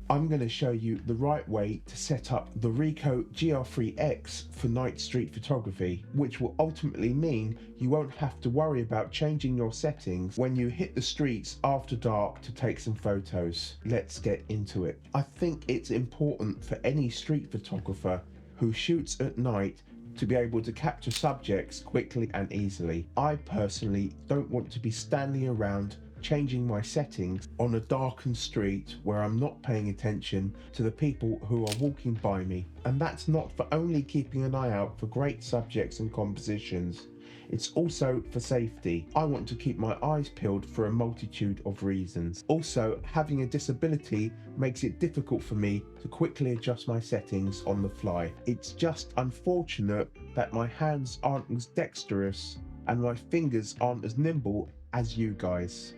I'm going to show you the right way to set up the Ricoh GR3X for night street photography, which will ultimately mean you won't have to worry about changing your settings when you hit the streets after dark to take some photos. Let's get into it. I think it's important for any street photographer who shoots at night to be able to capture subjects quickly and easily. I personally don't want to be standing around changing my settings on a darkened street where I'm not paying attention to the people who are walking by me. And that's not for only keeping an eye out for great subjects and compositions, it's also for safety. I want to keep my eyes peeled for a multitude of reasons. Also, having a disability makes it difficult for me to quickly adjust my settings on the fly. It's just unfortunate that my hands aren't as dexterous and my fingers aren't as nimble as you guys.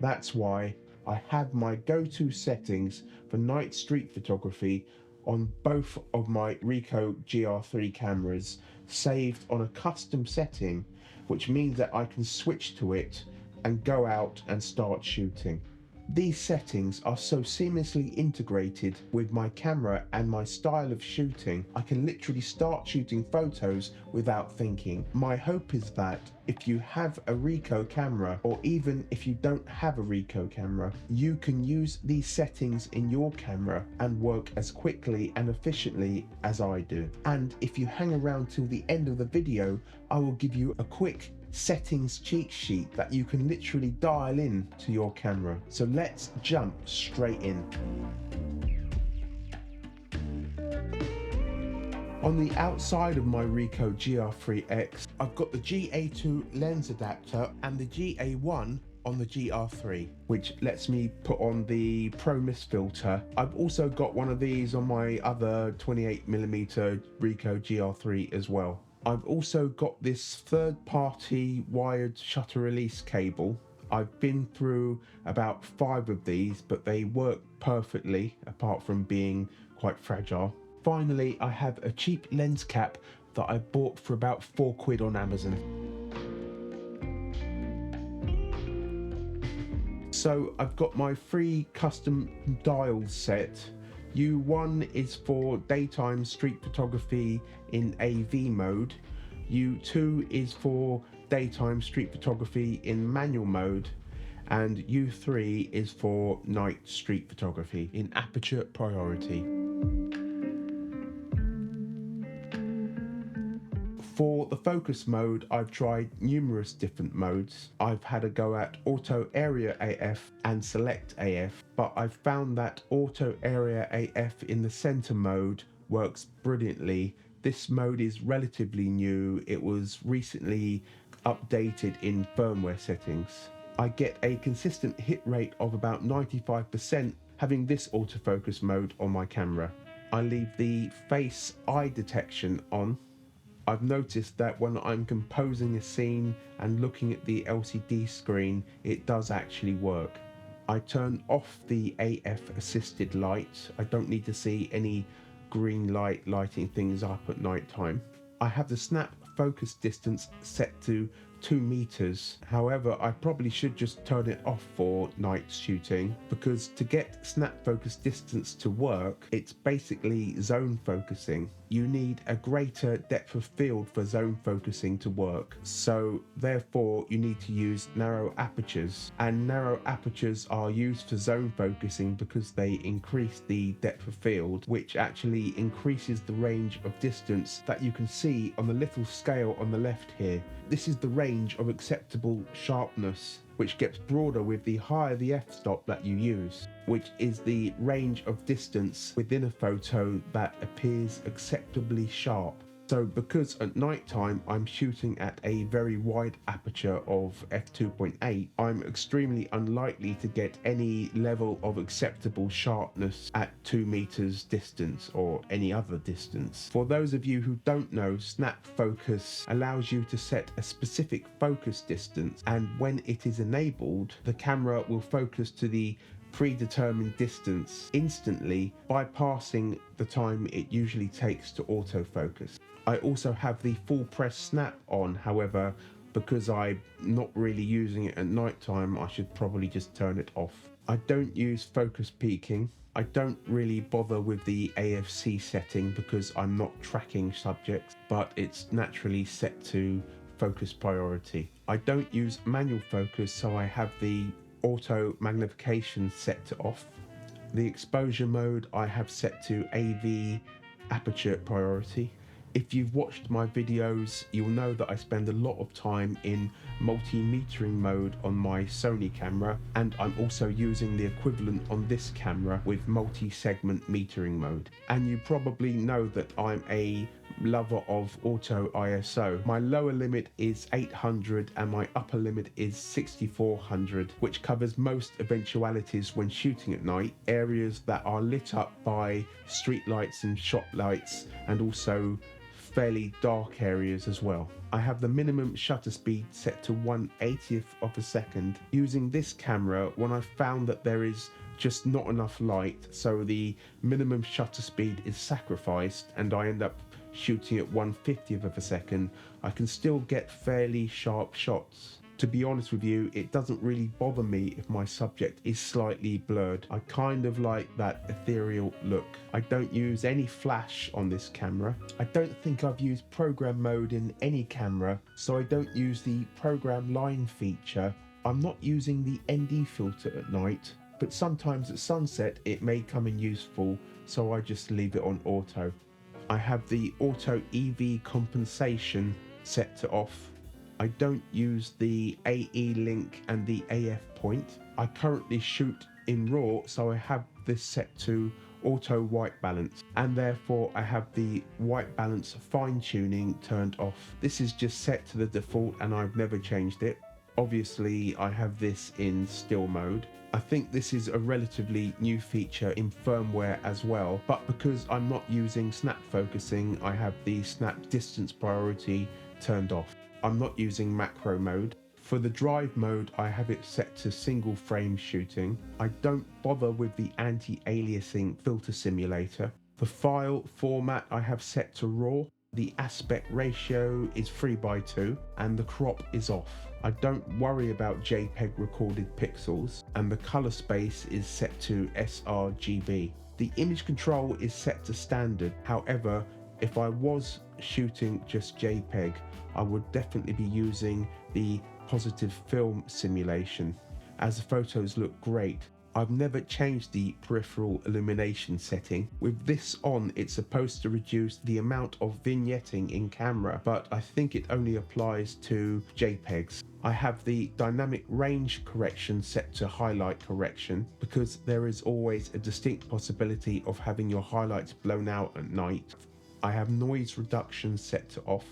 That's why I have my go-to settings for night street photography on both of my Ricoh GR3 cameras saved on a custom setting, which means that I can switch to it and go out and start shooting. These settings are so seamlessly integrated with my camera and my style of shooting, I can literally start shooting photos without thinking. My hope is that if you have a Ricoh camera, or even if you don't have a Ricoh camera, you can use these settings in your camera and work as quickly and efficiently as I do. And if you hang around till the end of the video, I will give you a quick settings cheat sheet that you can literally dial in to your camera. So let's jump straight in. On the outside of my Ricoh GR3X, I've got the GA2 lens adapter and the GA1 on the GR3, which lets me put on the Pro Mist filter. I've also got one of these on my other 28mm Ricoh GR3 as well. I've also got this third-party wired shutter release cable. I've been through about 5 of these, but they work perfectly apart from being quite fragile. Finally, I have a cheap lens cap that I bought for about £4 on Amazon. So I've got my 3 custom dials set. U1 is for daytime street photography in AV mode. U2 is for daytime street photography in manual mode. And U3 is for night street photography in aperture priority. For the focus mode, I've tried numerous different modes. I've had a go at Auto Area AF and Select AF, but I've found that Auto Area AF in the center mode works brilliantly. This mode is relatively new. It was recently updated in firmware settings. I get a consistent hit rate of about 95% having this autofocus mode on my camera. I leave the face eye detection on. I've noticed that when I'm composing a scene and looking at the LCD screen, it does actually work. I turn off the AF assisted light. I don't need to see any green light lighting things up at night time. I have the snap focus distance set to 2 meters. However, I probably should just turn it off for night shooting, because to get snap focus distance to work, it's basically zone focusing. You need a greater depth of field for zone focusing to work. So therefore you need to use narrow apertures, and narrow apertures are used for zone focusing because they increase the depth of field, which actually increases the range of distance that you can see on the little scale on the left here. This is the range of acceptable sharpness, which gets broader with the higher the f-stop that you use, which is the range of distance within a photo that appears acceptably sharp. So because at night time I'm shooting at a very wide aperture of f2.8, I'm extremely unlikely to get any level of acceptable sharpness at 2 meters distance or any other distance. For those of you who don't know, snap focus allows you to set a specific focus distance, and when it is enabled, the camera will focus to the predetermined distance instantly, bypassing the time it usually takes to autofocus. I also have the full press snap on, however, because I'm not really using it at night time, I should probably just turn it off. I don't use focus peaking. I don't really bother with the AFC setting because I'm not tracking subjects, but it's naturally set to focus priority. I don't use manual focus, so I have the auto magnification set to off. The exposure mode I have set to AV aperture priority. If you've watched my videos, you'll know that I spend a lot of time in multi-metering mode on my Sony camera, and I'm also using the equivalent on this camera with multi-segment metering mode. And you probably know that I'm a lover of auto ISO. My lower limit is 800 and my upper limit is 6400, which covers most eventualities when shooting at night, areas that are lit up by street lights and shop lights, and also fairly dark areas as well. I have the minimum shutter speed set to 1/80th of a second. Using this camera, when I found that there is just not enough light, so the minimum shutter speed is sacrificed and I end up shooting at 1/50th of a second, I can still get fairly sharp shots. To be honest with you, it doesn't really bother me if my subject is slightly blurred. I kind of like that ethereal look. I don't use any flash on this camera. I don't think I've used program mode in any camera, so I don't use the program line feature. I'm not using the ND filter at night, but sometimes at sunset it may come in useful, so I just leave it on auto. I have the auto EV compensation set to off. I don't use the AE link and the AF point. I currently shoot in RAW, so I have this set to auto white balance, and therefore I have the white balance fine tuning turned off. This is just set to the default and I've never changed it. Obviously I have this in still mode. I think this is a relatively new feature in firmware as well, but because I'm not using snap focusing, I have the snap distance priority turned off. I'm not using macro mode. For the drive mode, I have it set to single frame shooting. I don't bother with the anti-aliasing filter simulator. The file format I have set to RAW. The aspect ratio is 3:2 and the crop is off. I don't worry about JPEG recorded pixels, and the color space is set to sRGB. The image control is set to standard. However, if I was shooting just JPEG, I would definitely be using the positive film simulation, as the photos look great. I've never changed the peripheral illumination setting. With this on, it's supposed to reduce the amount of vignetting in camera, but I think it only applies to JPEGs. I have the dynamic range correction set to highlight correction because there is always a distinct possibility of having your highlights blown out at night. I have noise reduction set to off.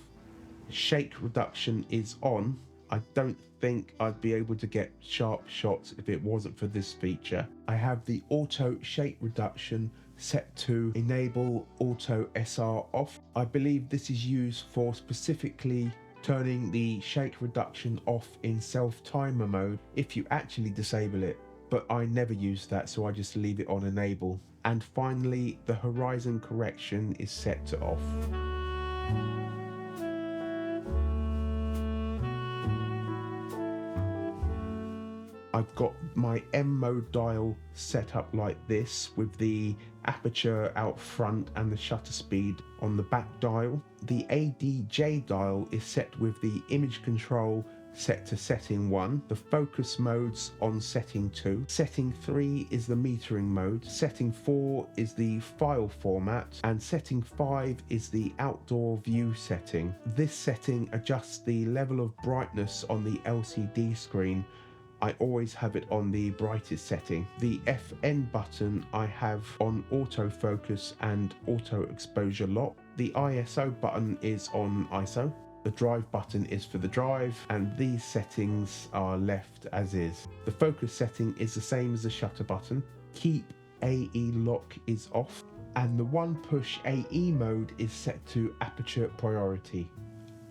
Shake reduction is on. I don't think I'd be able to get sharp shots if it wasn't for this feature. I have the auto shake reduction set to enable auto SR off. I believe this is used for specifically turning the shake reduction off in self-timer mode if you actually disable it, but I never use that, so I just leave it on enable. And finally, the horizon correction is set to off. I've got my M mode dial set up like this with the aperture out front and the shutter speed on the back dial. The ADJ dial is set with the image control set to setting 1, the focus modes on setting 2, setting 3 is the metering mode, setting 4 is the file format, and setting 5 is the outdoor view setting. This setting adjusts the level of brightness on the LCD screen. I always have it on the brightest setting. The FN button I have on autofocus and auto exposure lock. The ISO button is on ISO. The drive button is for the drive, and these settings are left as is. The focus setting is the same as the shutter button. Keep AE lock is off, and the one push AE mode is set to aperture priority.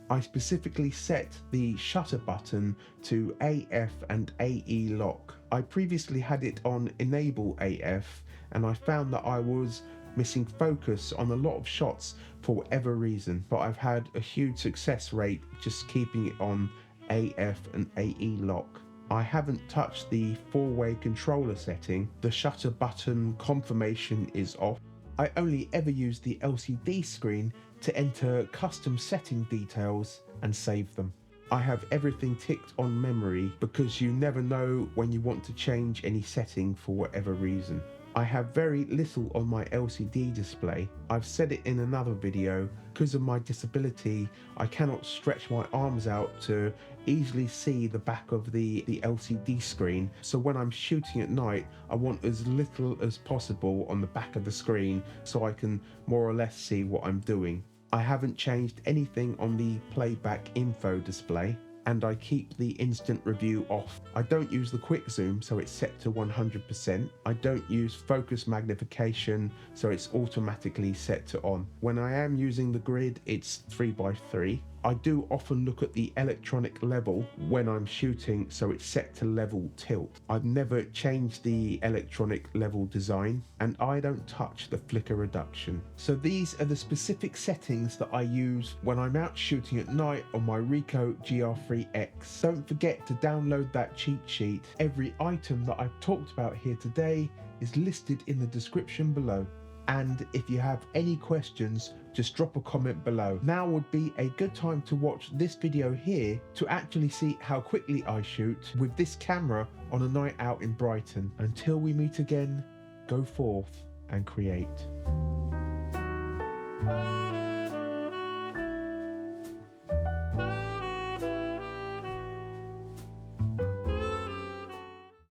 I specifically set the shutter button to AF and AE lock. I previously had it on enable AF, and I found that I was missing focus on a lot of shots for whatever reason, but I've had a huge success rate just keeping it on AF and AE lock. I haven't touched the 4-way controller setting. The shutter button confirmation is off. I only ever use the LCD screen to enter custom setting details and save them. I have everything ticked on memory because you never know when you want to change any setting for whatever reason. I have very little on my LCD display. I've said it in another video, because of my disability I cannot stretch my arms out to easily see the back of the LCD screen, so when I'm shooting at night I want as little as possible on the back of the screen so I can more or less see what I'm doing. I haven't changed anything on the playback info display, and I keep the instant review off. I don't use the quick zoom, so it's set to 100%. I don't use focus magnification, so it's automatically set to on. When I am using the grid, it's 3x3. I do often look at the electronic level when I'm shooting, so it's set to level tilt. I've never changed the electronic level design, and I don't touch the flicker reduction. So these are the specific settings that I use when I'm out shooting at night on my Ricoh GRIIX. Don't forget to download that cheat sheet. Every item that I've talked about here today is listed in the description below. And if you have any questions, just drop a comment below. Now would be a good time to watch this video here to actually see how quickly I shoot with this camera on a night out in Brighton. Until we meet again, go forth and create.